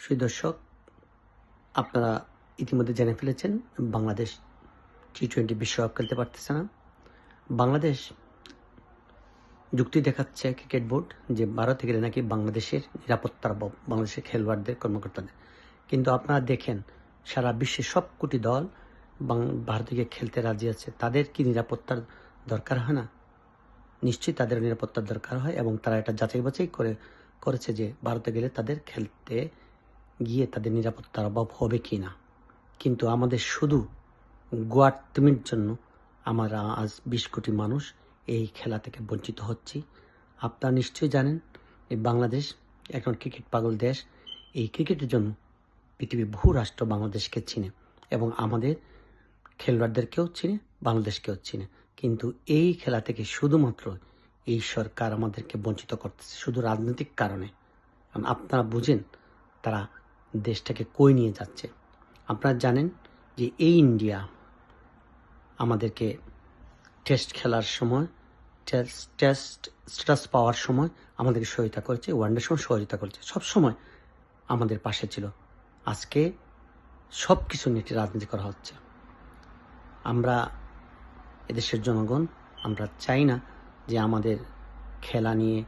সুপ্রিয় দর্শক, আপনারা ইতিমধ্যে জেনে ফেলেছেন বাংলাদেশ টি-20 বিশ্বকাপ খেলতে পারতেছে না। বাংলাদেশ যুক্তি দেখাচ্ছে ক্রিকেট বোর্ড যে ভারতে গেলে নাকি বাংলাদেশের নিরাপত্তার অভাব, বাংলাদেশের খেলোয়াড়দের, কর্মকর্তাদের। কিন্তু আপনারা দেখেন সারা বিশ্বের সব কোটি দল ভারতে গিয়ে খেলতে রাজি আছে। তাদের কি নিরাপত্তার দরকার হয় না? নিশ্চয়ই তাদের নিরাপত্তার দরকার হয়, এবং তারা এটা যাচাই বাছাই করেছে যে ভারতে গেলে তাদের খেলতে গিয়ে তাদের নিরাপত্তার অভাব হবে কি না। কিন্তু আমাদের শুধু গোয়ার্তুমির জন্য আমরা আজ 20 কোটি মানুষ এই খেলা থেকে বঞ্চিত হচ্ছি। আপনারা নিশ্চয়ই জানেন এই বাংলাদেশ এখন ক্রিকেট পাগল দেশ। এই ক্রিকেটের জন্য পৃথিবীর বহু রাষ্ট্র বাংলাদেশকে চিনে, এবং আমাদের খেলোয়াড়দেরকেও চিনে, বাংলাদেশকেও চিনে। কিন্তু এই খেলা থেকে শুধুমাত্র এই সরকার আমাদেরকে বঞ্চিত করতেছে, শুধু রাজনৈতিক কারণে। আপনারা বুঝেন তারা দেশটাকে কই নিয়ে যাচ্ছে। আপনারা জানেন যে এই ইন্ডিয়া আমাদেরকে টেস্ট খেলার সময়, টেস্ট স্ট্যাটাস পাওয়ার সময় আমাদেরকে সহায়তা করেছে, ওয়ানডের সময় সহযোগিতা করেছে, সবসময় আমাদের পাশে ছিল। আজকে সব কিছু নিয়ে রাজনীতি করা হচ্ছে। আমরা এদেশের জনগণ আমরা চাই না যে আমাদের খেলা নিয়ে